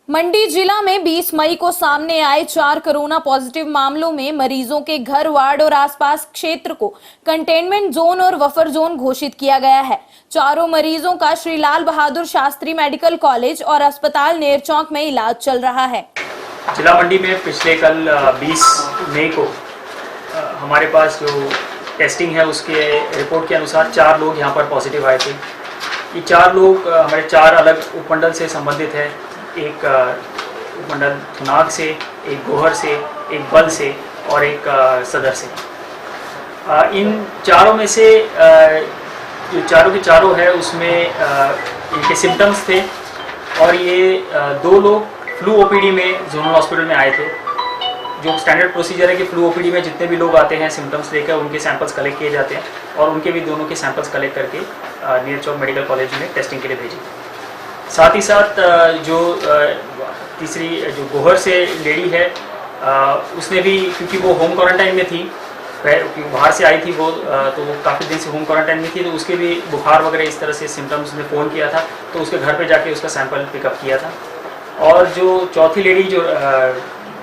मंडी जिला में 20 मई को सामने आए 4 कोरोना पॉजिटिव मामलों में मरीजों के घर, वार्ड और आसपास क्षेत्र को कंटेनमेंट जोन और बफर जोन घोषित किया गया है। चारों मरीजों का श्री लाल बहादुर शास्त्री मेडिकल कॉलेज और अस्पताल नेरचौक में इलाज चल रहा है। जिला मंडी में पिछले कल 20 मई को हमारे पास जो टेस्टिंग है उसके रिपोर्ट के अनुसार 4 लोग यहाँ पर पॉजिटिव आए थे। ये 4 लोग हमारे 4 अलग उपमंडल से संबंधित है। एक उपमंडल थुनाग से, एक गोहर से, एक बल से और एक सदर से। इन चारों में से जो चारों के चारों है उसमें इनके सिम्टम्स थे और ये 2 लोग फ्लू ओपीडी में जोनल हॉस्पिटल में आए थे। जो स्टैंडर्ड प्रोसीजर है कि फ्लू ओपीडी में जितने भी लोग आते हैं सिम्टम्स लेकर उनके सैंपल्स कलेक्ट किए जाते हैं और उनके भी दोनों के सैंपल्स कलेक्ट करके नेरचौक मेडिकल कॉलेज में टेस्टिंग के लिए भेजे। साथ ही साथ जो तीसरी जो गोहर से लेडी है उसने भी, क्योंकि वो होम क्वारंटाइन में थी, बाहर से आई थी वो, तो वो काफ़ी दिन से होम क्वारंटाइन में थी, तो उसके भी बुखार वगैरह इस तरह से सिम्टम्स ने फ़ोन किया था, तो उसके घर पे जाके उसका सैंपल पिकअप किया था। और जो चौथी लेडी जो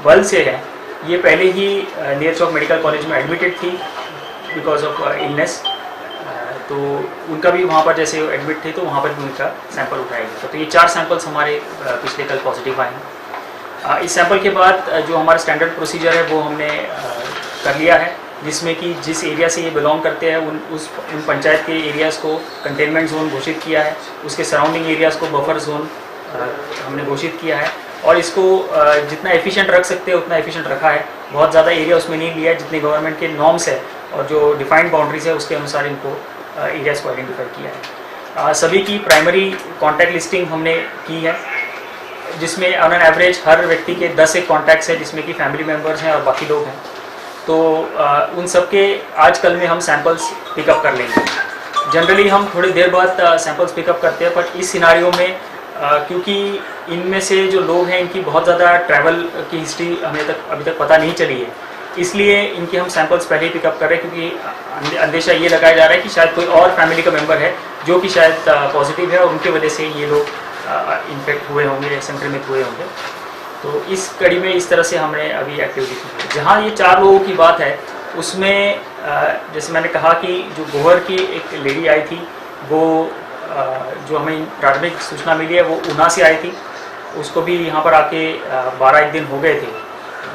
बल से है, ये पहले ही नेरचौक मेडिकल कॉलेज में एडमिटेड थी बिकॉज ऑफ इलनेस, तो उनका भी वहाँ पर जैसे एडमिट थे तो वहाँ पर भी उनका सैंपल उठाया गया। तो ये 4 सैंपल्स हमारे पिछले कल पॉजिटिव आए हैं। इस सैंपल के बाद जो हमारा स्टैंडर्ड प्रोसीजर है वो हमने कर लिया है, जिसमें कि जिस एरिया से ये बिलोंग करते हैं उन पंचायत के एरियाज़ को कंटेनमेंट जोन घोषित किया है, उसके सराउंडिंग एरियाज़ को बफर जोन हमने घोषित किया है और इसको जितना एफिशिएंट रख सकते हैं उतना एफिशिएंट रखा है। बहुत ज़्यादा एरिया उसमें नहीं लिया है, जितने गवर्नमेंट के नॉर्म्स है और जो डिफाइंड बाउंड्रीज है उसके अनुसार इनको एरियाज़ को आइडेंटिफाई किया है। सभी की प्राइमरी कॉन्टैक्ट लिस्टिंग हमने की है, जिसमें ऑन एन एवरेज हर व्यक्ति के 10 एक कॉन्टैक्ट्स हैं, जिसमें कि फैमिली मेम्बर्स हैं और बाकी लोग हैं। तो उन सब के आज कल में हम सैंपल्स पिकअप कर लेंगे। जनरली हम थोड़ी देर बाद सैंपल्स पिकअप करते हैं, पर इस सिनारियो में क्योंकि इनमें से जो लोग हैं इनकी बहुत ज़्यादा ट्रैवल की हिस्ट्री हमें अभी तक पता नहीं चली है, इसलिए इनके हम सैंपल्स पहले ही पिकअप कर रहे हैं, क्योंकि अंदेशा ये लगाया जा रहा है कि शायद कोई और फैमिली का मेंबर है जो कि शायद पॉजिटिव है और उनकी वजह से ये लोग इन्फेक्ट हुए होंगे, संक्रमित हुए होंगे। तो इस कड़ी में इस तरह से हमने अभी एक्टिविटी की। जहाँ ये 4 लोगों की बात है उसमें जैसे मैंने कहा कि जो गोहर की एक लेडी आई थी, वो जो हमें प्राथमिक सूचना मिली है वो ऊना से आई थी। उसको भी यहाँ पर आके 12-1 दिन हो गए थे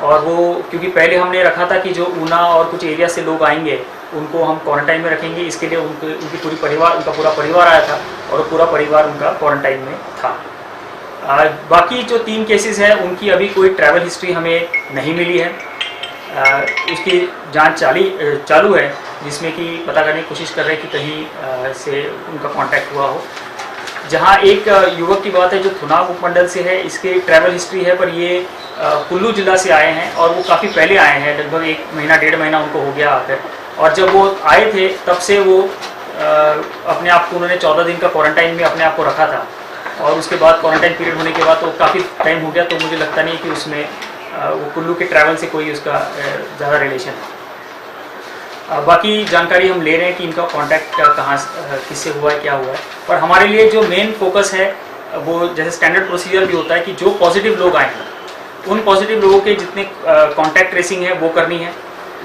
और वो क्योंकि पहले हमने रखा था कि जो ऊना और कुछ एरिया से लोग आएंगे उनको हम क्वारंटाइन में रखेंगे, इसके लिए उनका पूरा परिवार आया था और पूरा परिवार उनका क्वारंटाइन में था। बाकी जो 3 केसेस हैं उनकी अभी कोई ट्रैवल हिस्ट्री हमें नहीं मिली है। उसकी जांच चालू है, जिसमें कि पता करने की कोशिश कर रहे हैं कि कहीं से उनका कांटेक्ट हुआ हो। जहां एक युवक की बात है जो थुनाग उपमंडल से है, इसके ट्रैवल हिस्ट्री है, पर ये कुल्लू जिला से आए हैं और वो काफ़ी पहले आए हैं, लगभग 1 महीना 1.5 महीना उनको हो गया आकर। और जब वो आए थे तब से वो अपने आप को उन्होंने 14 दिन का क्वारंटाइन में अपने आप को रखा था और उसके बाद क्वारंटाइन पीरियड होने के बाद तो काफ़ी टाइम हो गया, तो मुझे लगता नहीं कि उसमें वो कुल्लू के ट्रैवल से कोई उसका ज़्यादा रिलेशन है। बाकी जानकारी हम ले रहे हैं कि इनका कांटेक्ट कहाँ किससे हुआ है, क्या हुआ है। पर हमारे लिए जो मेन फोकस है वो जैसे स्टैंडर्ड प्रोसीजर भी होता है कि जो पॉजिटिव लोग आए हैं उन पॉजिटिव लोगों के जितने कांटेक्ट ट्रेसिंग है वो करनी है।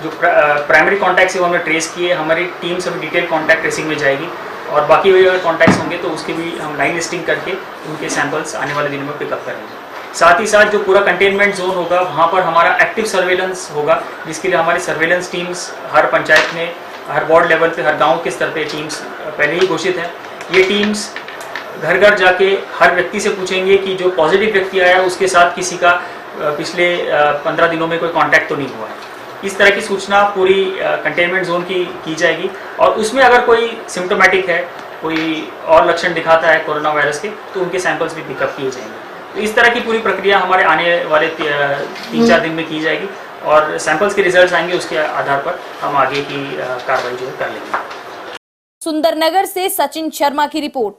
जो प्राइमरी कॉन्टैक्ट्स है वो हमने ट्रेस किए, हमारी टीम सभी डिटेल कॉन्टैक्ट ट्रेसिंग में जाएगी और बाकी भी अगर कॉन्टैक्ट्स होंगे तो उसकी भी हम लाइन लिस्टिंग करके उनके सैंपल्स आने वाले दिनों में पिकअप करेंगे। साथ ही साथ जो पूरा कंटेनमेंट जोन होगा वहाँ पर हमारा एक्टिव सर्वेलेंस होगा, जिसके लिए हमारी सर्वेलेंस टीम्स हर पंचायत में, हर वार्ड लेवल पे, हर गांव के स्तर पे टीम्स पहले ही घोषित है। ये टीम्स घर घर जाके हर व्यक्ति से पूछेंगे कि जो पॉजिटिव व्यक्ति आया है उसके साथ किसी का पिछले 15 दिनों में कोई कॉन्टैक्ट तो नहीं हुआ है। इस तरह की सूचना पूरी कंटेनमेंट जोन की जाएगी और उसमें अगर कोई सिम्टोमेटिक है, कोई और लक्षण दिखाता है कोरोना वायरस के, तो उनके सैंपल्स भी पिकअप किए जाएंगे। तो इस तरह की पूरी प्रक्रिया हमारे आने वाले 3-4 दिन में की जाएगी और सैंपल्स के रिजल्ट्स आएंगे, उसके आधार पर हम आगे की कार्रवाई जो है कर लेंगे। सुंदरनगर से सचिन शर्मा की रिपोर्ट।